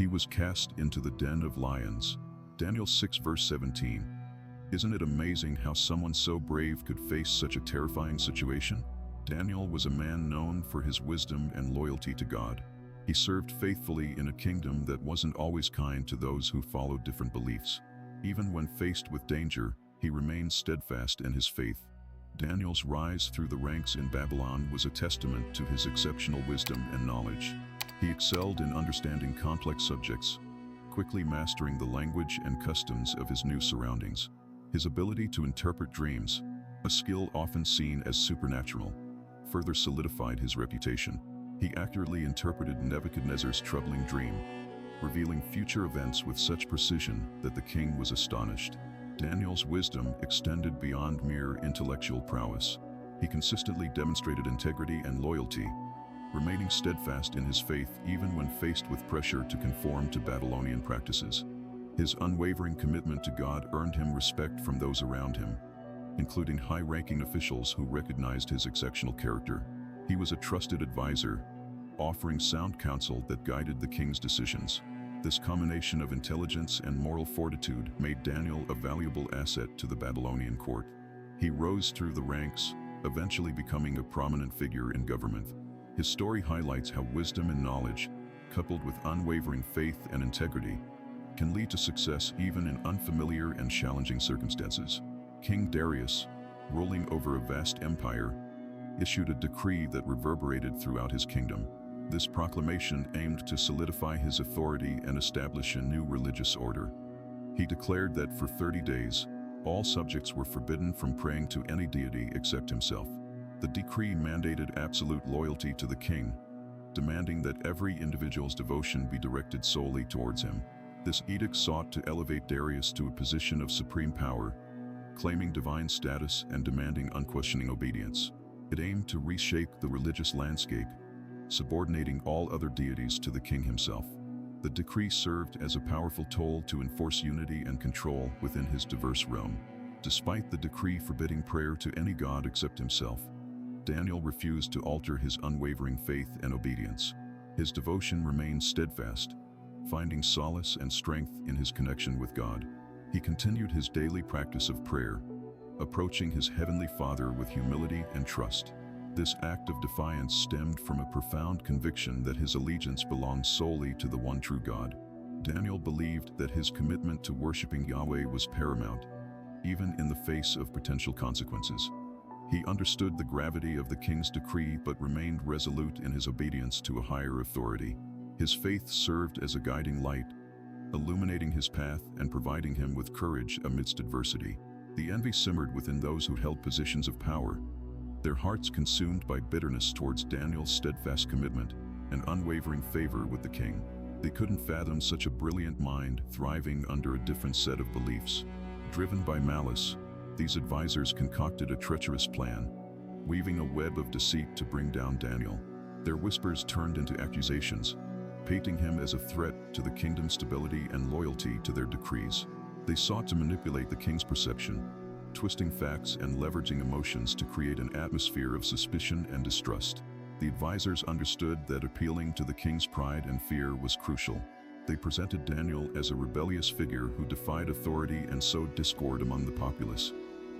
He was cast into the den of lions. Daniel 6 verse 17. Isn't it amazing how someone so brave could face such a terrifying situation? Daniel was a man known for his wisdom and loyalty to God. He served faithfully in a kingdom that wasn't always kind to those who followed different beliefs. Even when faced with danger, he remained steadfast in his faith. Daniel's rise through the ranks in Babylon was a testament to his exceptional wisdom and knowledge. He excelled in understanding complex subjects, quickly mastering the language and customs of his new surroundings. His ability to interpret dreams, a skill often seen as supernatural, further solidified his reputation. He accurately interpreted Nebuchadnezzar's troubling dream, revealing future events with such precision that the king was astonished. Daniel's wisdom extended beyond mere intellectual prowess. He consistently demonstrated integrity and loyalty, remaining steadfast in his faith even when faced with pressure to conform to Babylonian practices. His unwavering commitment to God earned him respect from those around him, including high-ranking officials who recognized his exceptional character. He was a trusted advisor, offering sound counsel that guided the king's decisions. This combination of intelligence and moral fortitude made Daniel a valuable asset to the Babylonian court. He rose through the ranks, eventually becoming a prominent figure in government. His story highlights how wisdom and knowledge, coupled with unwavering faith and integrity, can lead to success even in unfamiliar and challenging circumstances. King Darius, ruling over a vast empire, issued a decree that reverberated throughout his kingdom. This proclamation aimed to solidify his authority and establish a new religious order. He declared that for 30 days, all subjects were forbidden from praying to any deity except himself. The decree mandated absolute loyalty to the king, demanding that every individual's devotion be directed solely towards him. This edict sought to elevate Darius to a position of supreme power, claiming divine status and demanding unquestioning obedience. It aimed to reshape the religious landscape, subordinating all other deities to the king himself. The decree served as a powerful tool to enforce unity and control within his diverse realm. Despite the decree forbidding prayer to any god except himself, Daniel refused to alter his unwavering faith and obedience. His devotion remained steadfast, finding solace and strength in his connection with God. He continued his daily practice of prayer, approaching his heavenly Father with humility and trust. This act of defiance stemmed from a profound conviction that his allegiance belonged solely to the one true God. Daniel believed that his commitment to worshiping Yahweh was paramount, even in the face of potential consequences. He understood the gravity of the king's decree but remained resolute in his obedience to a higher authority. His faith served as a guiding light, illuminating his path and providing him with courage amidst adversity. The envy simmered within those who held positions of power, their hearts consumed by bitterness towards Daniel's steadfast commitment and unwavering favor with the king. They couldn't fathom such a brilliant mind thriving under a different set of beliefs. Driven by malice, these advisors concocted a treacherous plan, weaving a web of deceit to bring down Daniel. Their whispers turned into accusations, painting him as a threat to the kingdom's stability and loyalty to their decrees. They sought to manipulate the king's perception, twisting facts and leveraging emotions to create an atmosphere of suspicion and distrust. The advisors understood that appealing to the king's pride and fear was crucial. They presented Daniel as a rebellious figure who defied authority and sowed discord among the populace,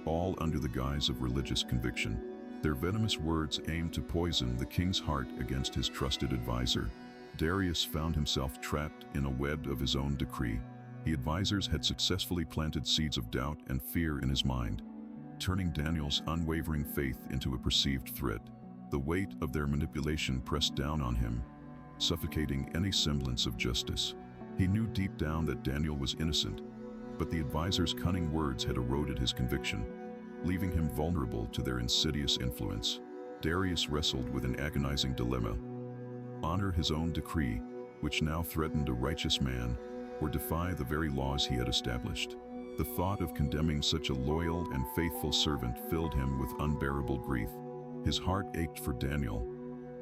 all under the guise of religious conviction. Their venomous words aimed to poison the king's heart against his trusted advisor. Darius found himself trapped in a web of his own decree. The advisors had successfully planted seeds of doubt and fear in his mind, turning Daniel's unwavering faith into a perceived threat. The weight of their manipulation pressed down on him, suffocating any semblance of justice. He knew deep down that Daniel was innocent, but the advisors' cunning words had eroded his conviction, leaving him vulnerable to their insidious influence. Darius wrestled with an agonizing dilemma: honor his own decree, which now threatened a righteous man, or defy the very laws he had established. The thought of condemning such a loyal and faithful servant filled him with unbearable grief. His heart ached for Daniel,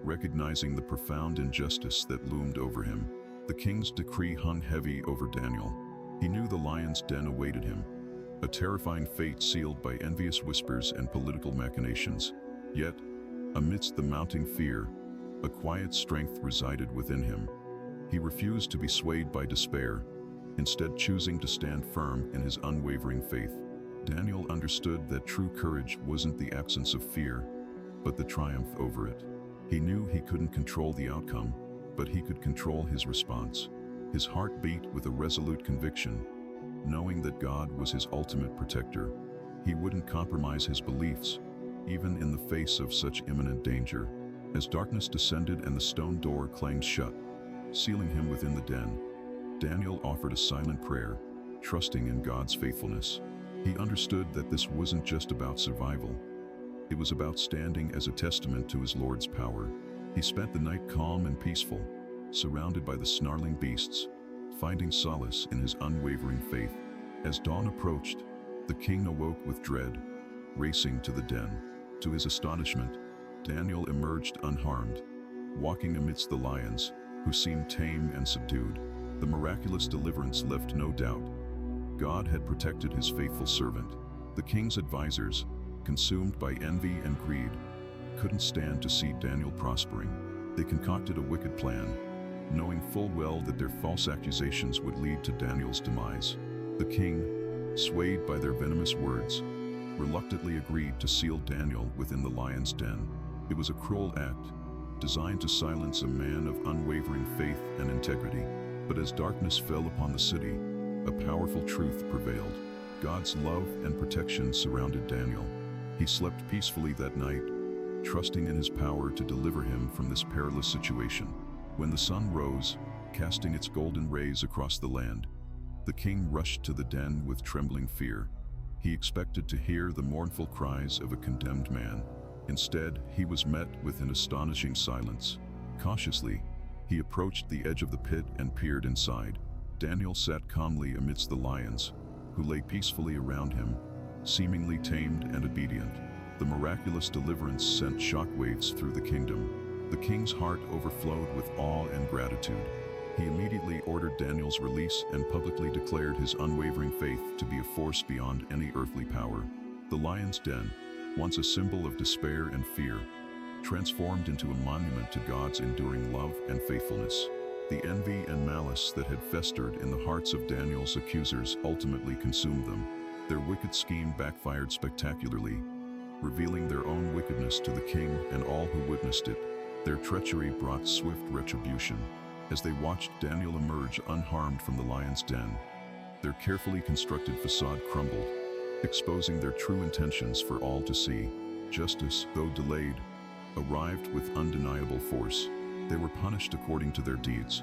recognizing the profound injustice that loomed over him. The king's decree hung heavy over Daniel. He knew the lion's den awaited him, a terrifying fate sealed by envious whispers and political machinations. Yet, amidst the mounting fear, a quiet strength resided within him. He refused to be swayed by despair, instead choosing to stand firm in his unwavering faith. Daniel understood that true courage wasn't the absence of fear, but the triumph over it. He knew he couldn't control the outcome, but he could control his response. His heart beat with a resolute conviction, knowing that God was his ultimate protector. He wouldn't compromise his beliefs, even in the face of such imminent danger. As darkness descended and the stone door clanged shut, sealing him within the den, Daniel offered a silent prayer, trusting in God's faithfulness. He understood that this wasn't just about survival. It was about standing as a testament to his Lord's power. He spent the night calm and peaceful, surrounded by the snarling beasts, finding solace in his unwavering faith. As dawn approached, the king awoke with dread, racing to the den. To his astonishment, Daniel emerged unharmed, walking amidst the lions, who seemed tame and subdued. The miraculous deliverance left no doubt. God had protected his faithful servant. The king's advisors, consumed by envy and greed, couldn't stand to see Daniel prospering. They concocted a wicked plan, knowing full well that their false accusations would lead to Daniel's demise. The king, swayed by their venomous words, reluctantly agreed to seal Daniel within the lion's den. It was a cruel act, designed to silence a man of unwavering faith and integrity. But as darkness fell upon the city, a powerful truth prevailed. God's love and protection surrounded Daniel. He slept peacefully that night, trusting in his power to deliver him from this perilous situation. When the sun rose, casting its golden rays across the land, the king rushed to the den with trembling fear. He expected to hear the mournful cries of a condemned man. Instead, he was met with an astonishing silence. Cautiously, he approached the edge of the pit and peered inside. Daniel sat calmly amidst the lions, who lay peacefully around him, seemingly tamed and obedient. The miraculous deliverance sent shockwaves through the kingdom. The king's heart overflowed with awe and gratitude. He immediately ordered Daniel's release and publicly declared his unwavering faith to be a force beyond any earthly power. The lion's den, once a symbol of despair and fear, transformed into a monument to God's enduring love and faithfulness. The envy and malice that had festered in the hearts of Daniel's accusers ultimately consumed them. Their wicked scheme backfired spectacularly, revealing their own wickedness to the king and all who witnessed it. Their treachery brought swift retribution. As they watched Daniel emerge unharmed from the lion's den, their carefully constructed facade crumbled, exposing their true intentions for all to see. Justice, though delayed, arrived with undeniable force. They were punished according to their deeds,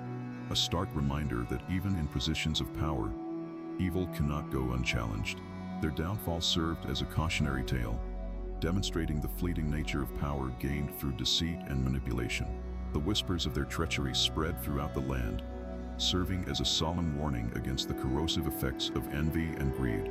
a stark reminder that even in positions of power, evil cannot go unchallenged. Their downfall served as a cautionary tale, demonstrating the fleeting nature of power gained through deceit and manipulation. The whispers of their treachery spread throughout the land, serving as a solemn warning against the corrosive effects of envy and greed.